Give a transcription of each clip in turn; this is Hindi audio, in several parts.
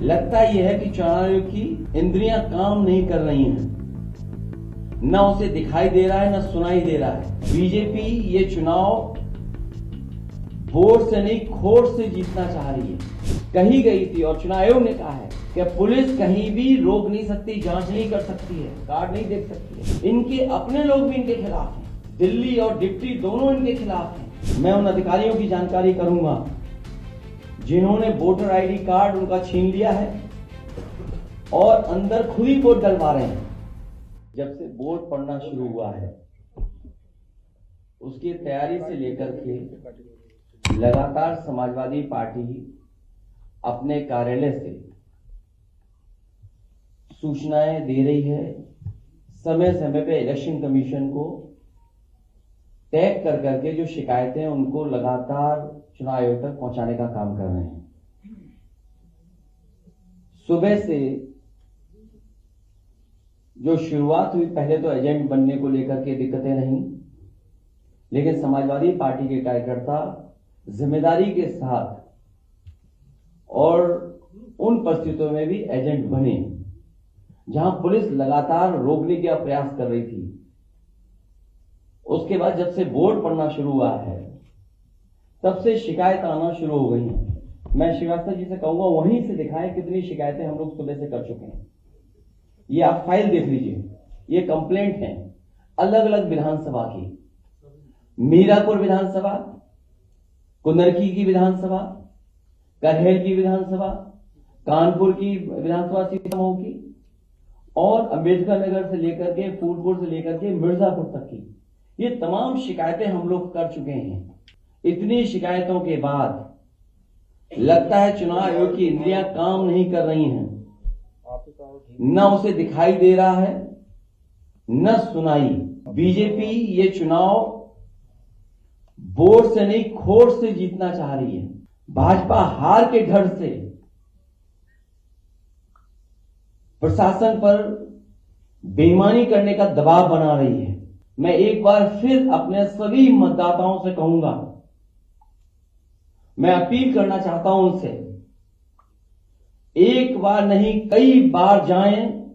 लगता यह है कि चुनाव आयोग की इंद्रियां काम नहीं कर रही हैं, न उसे दिखाई दे रहा है न सुनाई दे रहा है। बीजेपी ये चुनाव वोट से नहीं खोट से जीतना चाह रही है। कही गई थी और चुनाव आयोग ने कहा है कि पुलिस कहीं भी रोक नहीं सकती, जांच नहीं कर सकती है, कार्ड नहीं देख सकती है। इनके अपने लोग भी इनके खिलाफ हैं, दिल्ली और डिप्टी दोनों इनके खिलाफ हैं। मैं उन अधिकारियों की जानकारी करूंगा जिन्होंने वोटर आईडी कार्ड उनका छीन लिया है और अंदर खुद ही वोट डलवा रहे हैं। जब से वोट पड़ना शुरू हुआ है उसकी तैयारी से लेकर के लगातार समाजवादी पार्टी अपने कार्यालय से सूचनाएं दे रही है, समय समय पे इलेक्शन कमीशन को टैग कर करके जो शिकायतें उनको लगातार चुनाव आयोग तक पहुंचाने का काम कर रहे हैं। सुबह से जो शुरुआत हुई, पहले तो एजेंट बनने को लेकर के दिक्कतें रहीं, लेकिन समाजवादी पार्टी के कार्यकर्ता जिम्मेदारी के साथ और उन परिस्थितियों में भी एजेंट बने जहां पुलिस लगातार रोकने का प्रयास कर रही थी। उसके बाद जब से वोट पड़ना शुरू हुआ है तब से शिकायत आना शुरू हो गई हैं। मैं श्रीवास्तव जी से कहूंगा वहीं से दिखाएं कितनी शिकायतें हम लोग सुबह से कर चुके हैं। ये आप फाइल देख लीजिए, ये कंप्लेंट है अलग अलग विधानसभा की, मीरापुर विधानसभा, कुंदरकी की विधानसभा, करहेल की विधानसभा, कानपुर की विधानसभा सीटों की और अंबेडकर नगर से लेकर के फूलपुर से लेकर के मिर्जापुर तक की, ये तमाम शिकायतें हम लोग कर चुके हैं। इतनी शिकायतों के बाद लगता है चुनाव आयोग की इंद्रियां काम नहीं कर रही हैं, न उसे दिखाई दे रहा है न सुनाई। बीजेपी ये चुनाव वोट से नहीं खोट से जीतना चाह रही है। भाजपा हार के डर से प्रशासन पर बेईमानी करने का दबाव बना रही है। मैं एक बार फिर अपने सभी मतदाताओं से कहूंगा, मैं अपील करना चाहता हूं उनसे, एक बार नहीं कई बार जाएं,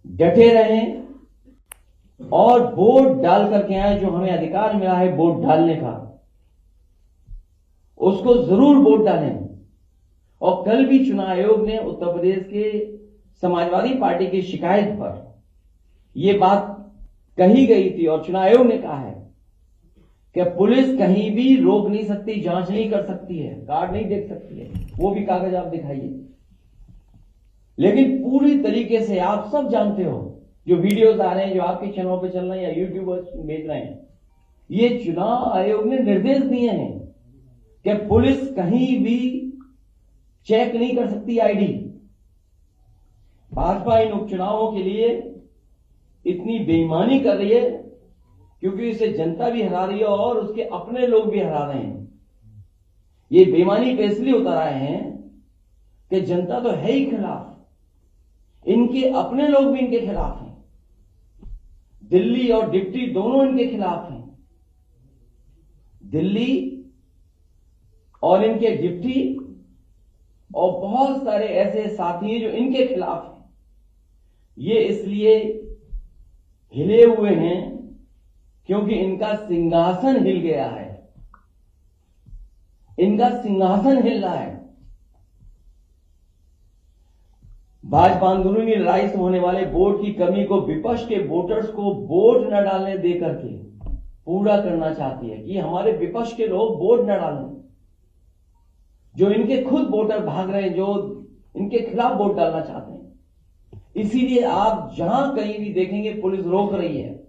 डटे रहें और वोट डाल करके आए। जो हमें अधिकार मिला है वोट डालने का, उसको जरूर वोट डालें। और कल भी चुनाव आयोग ने उत्तर प्रदेश के समाजवादी पार्टी की शिकायत पर यह बात कही गई थी और चुनाव आयोग ने कहा है कि पुलिस कहीं भी रोक नहीं सकती, जांच नहीं कर सकती है, कार्ड नहीं देख सकती है। वो भी कागज आप दिखाइए। लेकिन पूरी तरीके से आप सब जानते हो, जो वीडियोस आ रहे हैं, जो आपके चैनलों पे चल रहे हैं या यूट्यूबर्स भेज रहे हैं, ये चुनाव आयोग ने निर्देश दिए हैं कि पुलिस कहीं भी चेक नहीं कर सकती आईडी। भाजपा इन उपचुनावों के लिए इतनी बेईमानी कर रही है क्योंकि इसे जनता भी हरा रही है और उसके अपने लोग भी हरा रहे हैं। ये बेईमानी पे इसलिए उतर आए हैं कि जनता तो है ही खिलाफ, इनके अपने लोग भी इनके खिलाफ हैं, दिल्ली और डिप्टी दोनों इनके खिलाफ हैं। दिल्ली और इनके डिप्टी और बहुत सारे ऐसे साथी जो इनके खिलाफ हैं। ये इसलिए हिले हुए हैं क्योंकि इनका सिंहासन हिल गया है, इनका सिंहासन हिल रहा है। भाजपा अंदरूनी लड़ाई से होने वाले वोट की कमी को विपक्ष के वोटर्स को वोट न डालने दे करके पूरा करना चाहती है कि हमारे विपक्ष के लोग वोट न डालें। जो इनके खुद वोटर भाग रहे हैं, जो इनके खिलाफ वोट डालना चाहते हैं। इसीलिए आप जहां कहीं भी देखेंगे पुलिस रोक रही है,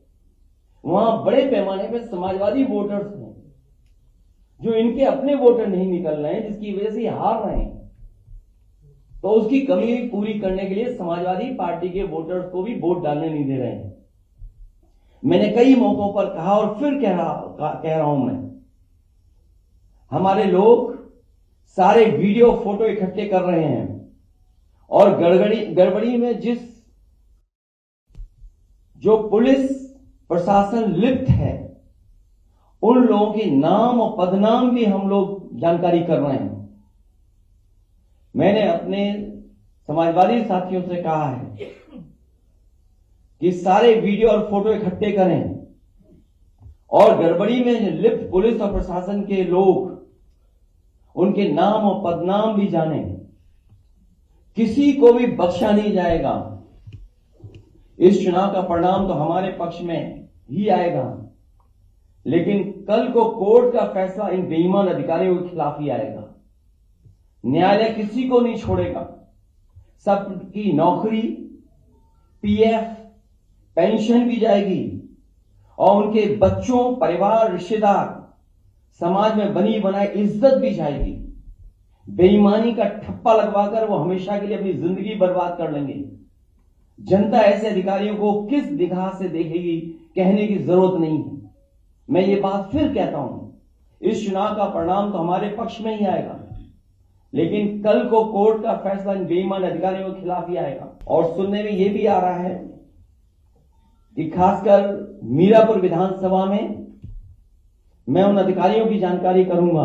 वहां बड़े पैमाने पर समाजवादी वोटर्स हैं जो इनके अपने वोटर नहीं निकल रहे हैं, जिसकी वजह से हार रहे हैं। तो उसकी कमी पूरी करने के लिए समाजवादी पार्टी के वोटर्स को भी वोट डालने नहीं दे रहे हैं। मैंने कई मौकों पर कहा और फिर कह रहा हूं मैं, हमारे लोग सारे वीडियो फोटो इकट्ठे कर रहे हैं और गड़बड़ी में जो पुलिस प्रशासन लिप्त है उन लोगों के नाम और पदनाम भी हम लोग जानकारी कर रहे हैं। मैंने अपने समाजवादी साथियों से कहा है कि सारे वीडियो और फोटो इकट्ठे करें और गड़बड़ी में लिप्त पुलिस और प्रशासन के लोग उनके नाम और पदनाम भी जानें। किसी को भी बख्शा नहीं जाएगा। इस चुनाव का परिणाम तो हमारे पक्ष में ही आएगा, लेकिन कल को कोर्ट का फैसला इन बेईमान अधिकारियों के खिलाफ ही आएगा। न्यायालय किसी को नहीं छोड़ेगा। सबकी नौकरी, पीएफ, पेंशन भी जाएगी और उनके बच्चों, परिवार, रिश्तेदार, समाज में बनी बनाई इज्जत भी जाएगी। बेईमानी का ठप्पा लगवाकर वो हमेशा के लिए अपनी जिंदगी बर्बाद कर लेंगे। जनता ऐसे अधिकारियों को किस निगाह से देखेगी, कहने की जरूरत नहीं है। मैं ये बात फिर कहता हूं, इस चुनाव का परिणाम तो हमारे पक्ष में ही आएगा, लेकिन कल को कोर्ट का फैसला इन बेईमान अधिकारियों के खिलाफ ही आएगा। और सुनने में यह भी आ रहा है कि खासकर मीरापुर विधानसभा में मैं उन अधिकारियों की जानकारी करूंगा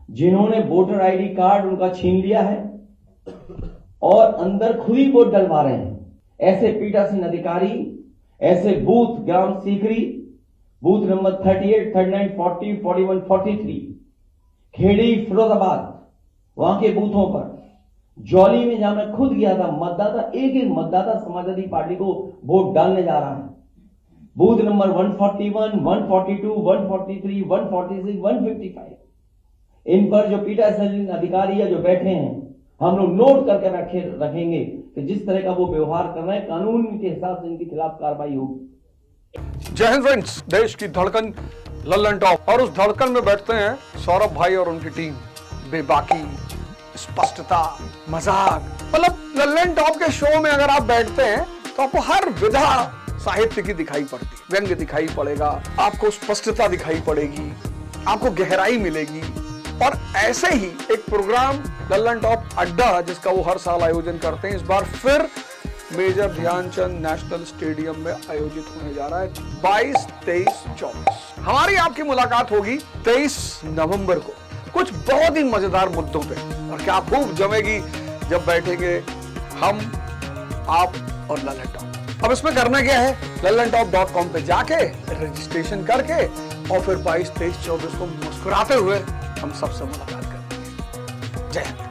जिन्होंने वोटर आईडी कार्ड उनका छीन लिया है और अंदर खुद ही वोट डलवा रहे हैं। ऐसे पीठासीन अधिकारी, ऐसे बूथ ग्राम सीकरी, बूथ नंबर 38, 39, 40, 41, 43, खेड़ी, फिरोजाबाद, वहां के बूथों पर, जौली में जहां मैं खुद गया था, मतदाता एक मतदाता समाजवादी पार्टी को वोट डालने जा रहा है। बूथ नंबर 141, 142, 143, 146, 155, इन पर जो पीठासीन अधिकारी है जो बैठे हैं, हम लोग नोट करके रखेंगे कि जिस तरह का वो व्यवहार कर रहे हैं, कानून के हिसाब से इनके खिलाफ कार्रवाई होगी। जय हिंद फ्रेंड्स, देश की धड़कन लल्लन टॉप, और उस धड़कन में बैठते हैं सौरभ भाई और उनकी टीम। बेबाकी, स्पष्टता, मजाक, मतलब लल्लन टॉप के शो में अगर आप बैठते हैं तो आपको हर विधा साहित्य की दिखाई पड़ती, व्यंग्य दिखाई पड़ेगा, आपको स्पष्टता दिखाई पड़ेगी, आपको गहराई मिलेगी। और ऐसे ही एक प्रोग्राम लल्लन टॉप अड्डा, जिसका वो हर साल आयोजन करते हैं, इस बार फिर मेजर ध्यानचंद नेशनल स्टेडियम में आयोजित होने जा रहा है 22, 23, 24। हमारी आपकी मुलाकात होगी 23 नवंबर को कुछ बहुत ही मजेदार मुद्दों पे, और क्या खूब जमेगी जब बैठेंगे हम, आप और लल्लन टॉप। अब इसमें करना क्या है, lallantop.com पे जाके रजिस्ट्रेशन करके और फिर 22, 23, 24 को मुस्कुराते हुए हम सबसे मुलाकात करेंगे। जय हिंद।